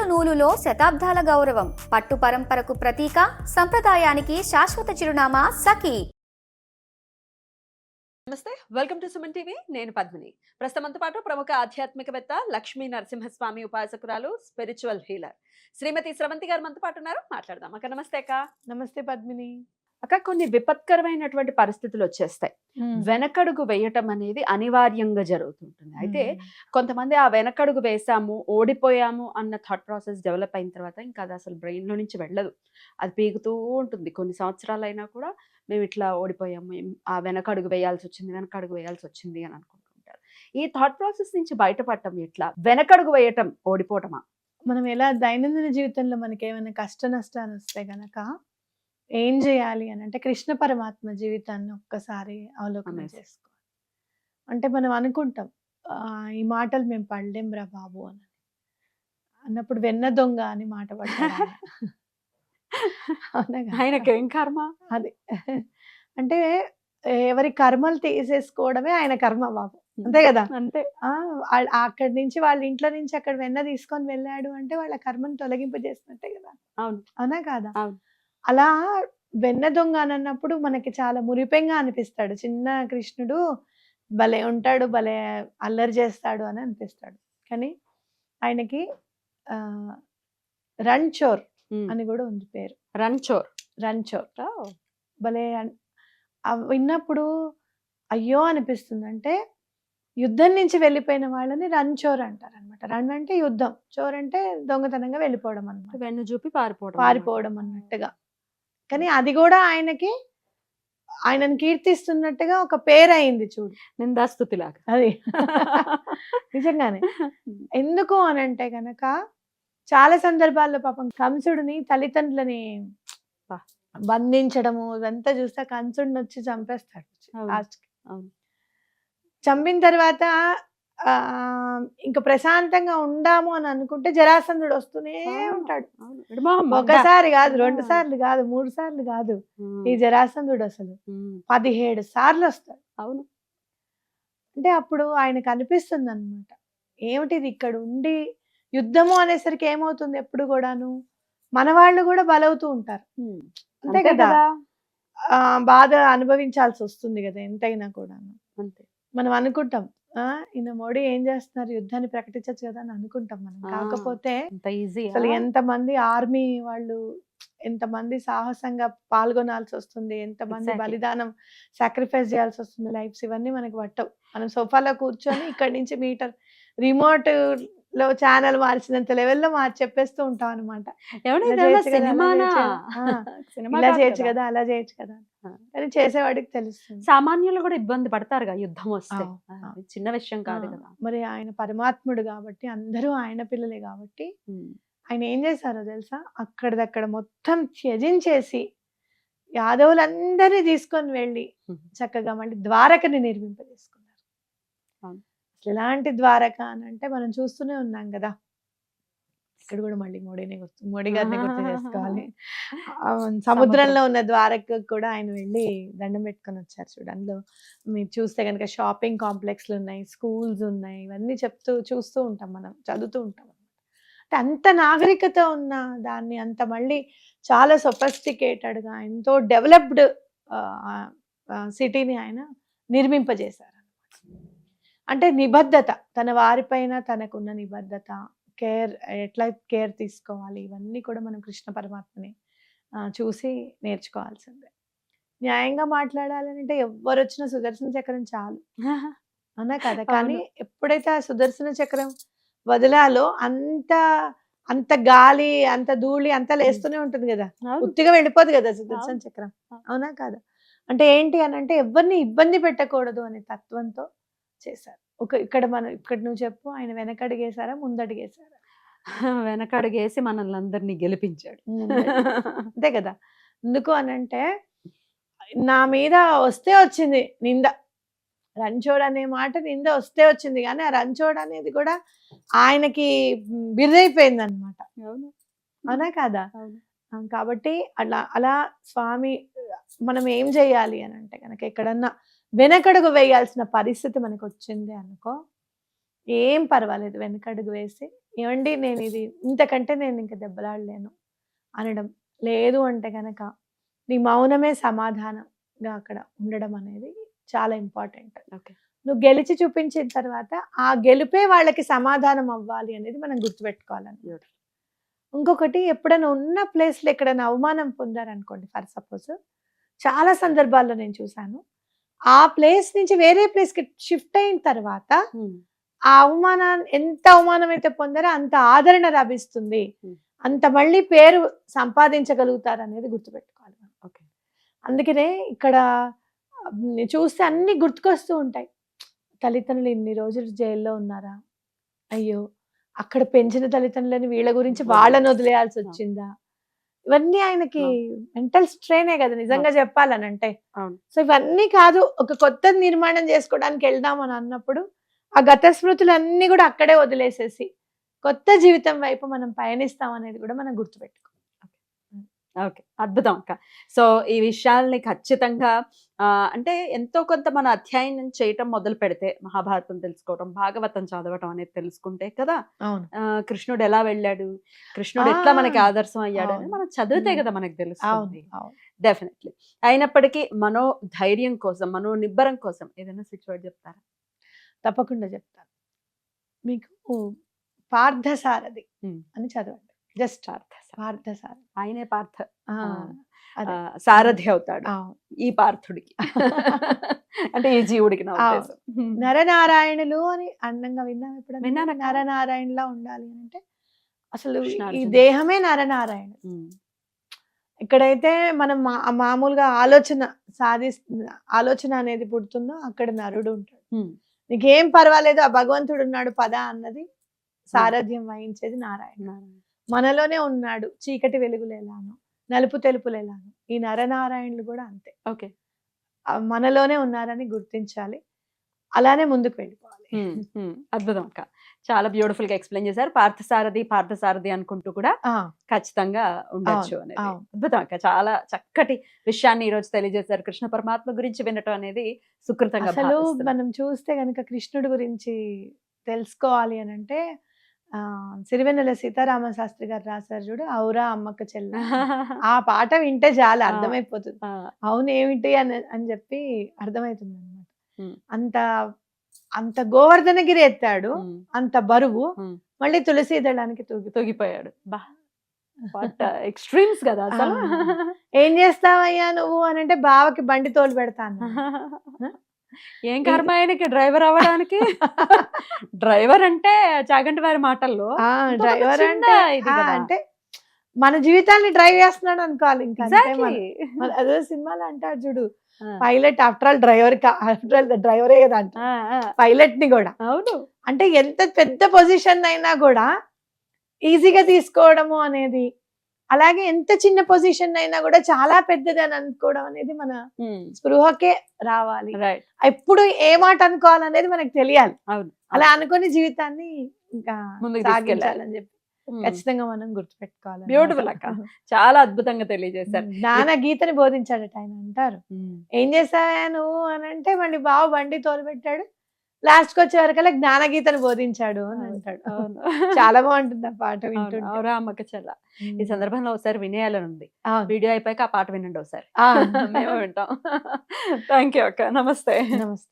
నూలులో శతాబ్దాల గౌరవం, పట్టు పరంపరకు ప్రతీక, సంప్రదాయానికి శాశ్వత చిరునామా సఖీ. నమస్తే, వెల్కమ్ టు సుమన్ టీవీ. నేను పద్మిని. ప్రస్తుతంతో పాటు ప్రముఖ ఆధ్యాత్మికవేత్త లక్ష్మీ నరసింహస్వామి ఉపాసకురాలు, స్పిరిచువల్ హీలర్ శ్రీమతి స్రవంతి గారు మనతో పాటు ఉన్నారు. మాట్లాడదాం. అక్క నమస్తే. అక్క నమస్తే పద్మిని. అక్క, కొన్ని విపత్కరమైనటువంటి పరిస్థితులు వచ్చేస్తాయి. వెనకడుగు వేయటం అనేది అనివార్యంగా జరుగుతుంటుంది. అయితే కొంతమంది ఆ వెనకడుగు వేసాము, ఓడిపోయాము అన్న థాట్ ప్రాసెస్ డెవలప్ అయిన తర్వాత ఇంకా అది అసలు బ్రెయిన్ లో నుంచి వెళ్ళదు. అది పీకుతూ ఉంటుంది. కొన్ని సంవత్సరాలు అయినా కూడా మేము ఇట్లా ఓడిపోయాము, ఆ వెనకడుగు వేయాల్సి వచ్చింది అని అనుకుంటుంటారు. ఈ థాట్ ప్రాసెస్ నుంచి బయటపడటం ఎట్లా? వెనకడుగు వేయటం ఓడిపోవటమా? మనం ఎలా దైనందిన జీవితంలో మనకి ఏమైనా కష్ట నష్టాలు వస్తే గనక ఏం చేయాలి అని అంటే కృష్ణ పరమాత్మ జీవితాన్ని ఒక్కసారి అవలోకనం చేసుకోవాలి. అంటే మనం అనుకుంటాం ఈ మాటలు మేము పడలేం రా బాబు అని అన్నప్పుడు వెన్న దొంగ అని మాట పడ్డారు. ఆయనకేం కర్మ అది. అంటే ఎవరి కర్మలు తీసేసుకోవడమే ఆయన కర్మ బాబు, అంతే కదా. అంతే. అక్కడి నుంచి వాళ్ళ ఇంట్లో నుంచి అక్కడ వెన్న తీసుకొని వెళ్ళాడు అంటే వాళ్ళ కర్మను తొలగింపజేసినట్టే కదా. అవును. అవునా కాదా? అవును. అలా వెన్న దొంగ అని అన్నప్పుడు మనకి చాలా మురిపెంగా అనిపిస్తాడు. చిన్న కృష్ణుడు భలే ఉంటాడు, భలే అల్లరి చేస్తాడు అని అనిపిస్తాడు. కానీ ఆయనకి రణ్చోర్ అని కూడా ఉంది పేరు. రణ్చోర్ భలే విన్నప్పుడు అయ్యో అనిపిస్తుంది. అంటే యుద్ధం నుంచి వెళ్ళిపోయిన వాళ్ళని రణ్చోర్ అంటారు అనమాట. రన్ అంటే యుద్ధం, చోర్ అంటే దొంగతనంగా వెళ్ళిపోవడం అనమాట. వెన్ను చూపి పారిపోవడం అన్నట్టుగా. కానీ అది కూడా ఆయనను కీర్తిస్తున్నట్టుగా ఒక పేరు అయింది చూడు, నిందాస్తుతిలాగా. అది నిజంగానే. ఎందుకు అని అంటే గనక చాలా సందర్భాల్లో పాపం కంసుడిని తల్లిదండ్రులని బంధించడము ఇదంతా చూస్తే కంసుడిని వచ్చి చంపేస్తాడు లాస్ట్కి. చంపిన తర్వాత ఇంకా ప్రశాంతంగా ఉండాము అని అనుకుంటే జరాసంధుడు వస్తూనే ఉంటాడు. ఒకసారి కాదు, 2 సార్లు కాదు, 3 సార్లు కాదు. ఈ జరాసంధుడు అసలు 17 సార్లు వస్తాడు. అవును. అంటే అప్పుడు ఆయనకు అనిపిస్తుంది అనమాట, ఏమిటిది ఇక్కడ ఉండి యుద్ధము అనేసరికి ఏమవుతుంది, ఎప్పుడు కూడాను మన వాళ్ళు కూడా బలవుతూ ఉంటారు, అంతే కదా. బాధ అనుభవించాల్సి వస్తుంది కదా ఎంతైనా కూడా. అంతే. మనం అనుకుంటాం ఈయన మోడీ ఏం చేస్తున్నారు, యుద్ధాన్ని ప్రకటించచ్చు కదా అని అనుకుంటాం మనం. కాకపోతే అసలు ఎంతమంది ఆర్మీ వాళ్ళు ఎంతమంది సాహసంగా పాల్గొనాల్సి వస్తుంది, ఎంతమంది బలిదానం సాక్రిఫైస్ చేయాల్సి వస్తుంది, లైఫ్స్ ఇవన్నీ మనకి పట్టవు. మనం సోఫాలో కూర్చొని ఇక్కడి నుంచి మీటర్ రిమోట్ లో ఛానల్ మార్చినంత లెవెల్లో చెప్పేస్తూ ఉంటాం అనమాట. ఇలా చేయొచ్చు కదా, అలా చేయొచ్చు కదా అని చేసేవాడికి తెలుస్తుంది. సామాన్యులు కూడా ఇబ్బంది పడతారుగా యుద్ధం వస్తే, చిన్న విషయం కాదు కదా. మరి ఆయన పరమాత్ముడు కాబట్టి, అందరూ ఆయన పిల్లలే కాబట్టి ఆయన ఏం చేశారో తెలుసా, అక్కడిదక్కడ మొత్తం త్యజించేసి యాదవులందరినీ తీసుకొని వెళ్ళి చక్కగా మళ్ళీ ద్వారకని నిర్మింపజేసుకున్నారు. ఎలాంటి ద్వారక అని అంటే మనం చూస్తూనే ఉన్నాం కదా. ఇక్కడ కూడా మళ్ళీ మోడీ గారిని గుర్తు చేసుకోవాలి. సముద్రంలో ఉన్న ద్వారక కూడా ఆయన వెళ్ళి దండం పెట్టుకొని వచ్చారు చూడు. అందులో మీరు చూస్తే కనుక షాపింగ్ కాంప్లెక్స్లు ఉన్నాయి, స్కూల్స్ ఉన్నాయి, ఇవన్నీ చూస్తూ ఉంటాం, మనం చదువుతూ ఉంటాం. అంటే అంత నాగరికత ఉన్న దాన్ని అంత మళ్ళీ చాలా సొఫిస్టికేటెడ్గా ఎంతో డెవలప్డ్ సిటీని ఆయన నిర్మింపజేశారు. అంటే నిబద్ధత, తన వారిపైన తనకున్న నిబద్ధత, కేర్, ఎట్లా కేర్ తీసుకోవాలి, ఇవన్నీ కూడా మనం కృష్ణ పరమాత్మని చూసి నేర్చుకోవాల్సిందే. న్యాయంగా మాట్లాడాలంటే ఎవరు వచ్చినా సుదర్శన చక్రం చాలు అన్నా కదా. కానీ ఎప్పుడైతే ఆ సుదర్శన చక్రం వదిలాలో అంత గాలి, అంత ధూళి అంతా లేస్తూనే ఉంటుంది కదా, ఉత్తిగా వెళ్ళిపోదు కదా సుదర్శన చక్రం, అవునా కాదా. అంటే ఏంటి అని అంటే ఎవరిని ఇబ్బంది పెట్టకూడదు అనే తత్వంతో చేశారు. ఇక్కడ నువ్వు చెప్పు, ఆయన వెనకడుగేశారా ముందడుగేశారా? వెనకడుగేసి మనల్ని అందరినీ గెలిపించాడు, అంతే కదా. ఎందుకు అని అంటే నా మీద వస్తే వచ్చింది నింద, రంచోడ్ అనే మాట నింద వస్తే వచ్చింది, కానీ ఆ రంచోడ్ అనేది కూడా ఆయనకి బిరుదైపోయింది అనమాట, అవునా కాదా. కాబట్టి అలా స్వామి మనం ఏం చేయాలి అని అంటే కనుక ఎక్కడన్నా వెనకడుగు వేయాల్సిన పరిస్థితి మనకు వచ్చింది అనుకో, ఏం పర్వాలేదు వెనకడుగు వేసి, ఏమండి నేను ఇది ఇంతకంటే నేను ఇంక దెబ్బలాడలేను అనడం. లేదు అంటే గనక నీ మౌనమే సమాధానంగా అక్కడ ఉండడం అనేది చాలా ఇంపార్టెంట్. ఓకే. నువ్వు గెలిచి చూపించిన తర్వాత ఆ గెలుపే వాళ్ళకి సమాధానం అవ్వాలి అనేది మనం గుర్తుపెట్టుకోవాలన్నమాట. ఇంకొకటి, ఎప్పుడైనా ఉన్న ప్లేస్‌లో ఎక్కడైనా అవమానం పొందారనుకోండి, ఫర్ సపోజ్ చాలా సందర్భాల్లో నేను చూసాను. ఆ ప్లేస్ నుంచి వేరే ప్లేస్‌కి షిఫ్ట్ అయిన తర్వాత ఆ అవమానాన్ని, ఎంత అవమానం అయితే పొందారో అంత ఆదరణ లభిస్తుంది. అంత మళ్ళీ పేరు సంపాదించగలుగుతారనేది గుర్తుపెట్టుకోవాలి మనం. ఓకే. అందుకనే ఇక్కడ చూస్తే అన్ని గుర్తుకొస్తూ ఉంటాయి. తల్లిదండ్రులు ఇన్ని రోజులు జైల్లో ఉన్నారా? అయ్యో! అక్కడ పెంచిన తల్లిదండ్రులని వీళ్ళ గురించి వాళ్ళని వదిలేయాల్సి వచ్చిందా? ఇవన్నీ ఆయనకి మెంటల్ స్ట్రెయినే కదా నిజంగా చెప్పాలనంటే. అవును. సో ఇవన్నీ కాదు, ఒక కొత్తది నిర్మాణం చేసుకోవడానికి వెళ్దాం అని అన్నప్పుడు ఆ గత స్మృతులన్నీ కూడా అక్కడే వదిలేసేసి కొత్త జీవితం వైపు మనం పయనిస్తాం అనేది కూడా మనం గుర్తుపెట్టుకోవాలి. ఓకే. అద్భుతం అక్క. సో ఈ విషయాల్ని ఖచ్చితంగా అంటే ఎంతో కొంత మన అధ్యయనం చేయటం మొదలు పెడితే, మహాభారతం తెలుసుకోవటం, భాగవతం చదవటం అనేది తెలుసుకుంటే కదా అవును. కృష్ణుడు ఎలా వెళ్ళాడు, కృష్ణుడు ఎట్లా మనకి ఆదర్శం అయ్యాడు అని అవును. మనం చదివితే కదా మనకు అవును. తెలుస్తుంది. అవును. డెఫినెట్లీ. అయినప్పటికీ మనో ధైర్యం కోసం, మనో నిబ్బరం కోసం ఏదైనా సిచ్యువేట్ చెప్తారా? తప్పకుండా చెప్తాను. మీకు పార్థసారథి ఉమ్. అని చదవండి. జస్ట్ పార్థసారథి. పార్థసారథి. ఆయనే పార్థ అదే. సారథి అవుతాడు అవును. ఈ పార్థుడికి. అంటే ఈ జీవుడికి నా ఉద్దేశం. నరనారాయణులు అని అందంగా విన్నాం ఎప్పుడు? విన్నానక్క. నరనారాయణలా ఉండాలి అని అంటే అసలు ఈ కృష్ణార్జునుడు. దేహమే నరనారాయణ. ఉమ్. ఎక్కడైతే మనం మామూలుగా ఆలోచన అనేది పుడుతుందో అక్కడ నరుడు ఉంటాడు. ఉమ్. నీకేం పర్వాలేదు, ఆ భగవంతుడు ఉన్నాడు పద అన్నది సారథ్యం వహించేది నారాయణ. నారాయణ. మనలోనే ఉన్నాడు, చీకటి వెలుగులేలాను, నలుపు తెలుపులేలాను. ఈ నరనారాయణులు కూడా అంతే, ఓకే. మనలోనే ఉన్నారని గుర్తించాలి. అలానే ముందుకు వెళ్ళిపోవాలి. అద్భుతం అక్క. చాలా బ్యూటిఫుల్ గా ఎక్స్ప్లెయిన్ చేశారు. పార్థసారథి అనుకుంటూ కూడా ఖచ్చితంగా ఉండొచ్చు అనేది. అవును. అద్భుతం అక్క. చాలా చక్కటి విషయాన్ని ఈ రోజు తెలియజేశారు. కృష్ణ పరమాత్మ గురించి వినటం అనేది సుకృతంగా అసలు భావిస్తున్నాను. మనం చూస్తే గనక కృష్ణుడి గురించి తెలుసుకోవాలి అని అంటే సిరివెన్నెల సీతారామ శాస్త్రి గారు రాశారు చూడు, ఔరా అమ్మక్క చెల్ల. ఆ పాట వింటే చాలా అర్థమైపోతుంది. అవును ఏమిటి అని చెప్పి అర్థమవుతుంది అనమాట. అంత అంత గోవర్ధనగిరి ఎత్తాడు, అంత బరువు, మళ్ళీ తులసి దళానికి తొగిపోయాడు. ఎక్స్ట్రీమ్స్ కదా అసలు. ఏం చేస్తావయ్యా నువ్వు అని అంటే బావకి బండి తోలు పెడతాను. ఏం కర్మ ఆయనకి డ్రైవర్ అవ్వడానికి. డ్రైవర్ అంటే చాగంటి వారి మాటల్లో డ్రైవర్ చిన్న ఇది కదా. అంటే మన జీవితాన్ని డ్రైవ్ చేస్తున్నాడు అనుకోవాలి. ఇంకా Exactly. అదే సినిమాలో అంటాడు చూడు, పైలట్ ఆఫ్టర్ ఆల్ డ్రైవరే కదా అంట పైలట్ ని కూడా. అవును. అంటే ఎంత పెద్ద పొజిషన్ అయినా కూడా ఈజీగా తీసుకోవడము అనేది, అలాగే ఎంత చిన్న పొజిషన్ అయినా కూడా చాలా పెద్దది అని అనుకోవడం అనేది మన స్పృహకే రావాలి. ఎప్పుడు ఏ మాట అనుకోవాలనేది మనకు తెలియాలి. అవును. అలా అనుకుని జీవితాన్ని ఇంకా ముందుకు సాగించాలని చెప్పి ఖచ్చితంగా మనం గుర్తుపెట్టుకోవాలి. బ్యూటిఫుల్ అక్క. చాలా అద్భుతంగా తెలియజేశారు. జ్ఞాన గీతని బోధించాడట ఆయన. అంటారు ఏం చేసావా నువ్వు అని అంటే మళ్ళీ బావ బండి తోలుపెట్టాడు, లాస్ట్ కి వచ్చే వరకల్లా జ్ఞాన గీతని బోధించాడు అని అంటాడు. చాలా బాగుంటుంది ఆ పాట వింటుంటే. ఔరా అమ్మక్క చెల్ల. ఈ సందర్భంలో ఒకసారి వినేయాలని ఉంది. వీడియో అయిపోయాక ఆ పాట వినండి ఒకసారి. మేము వింటాం. థ్యాంక్ యూ అక్క. నమస్తే. నమస్తే.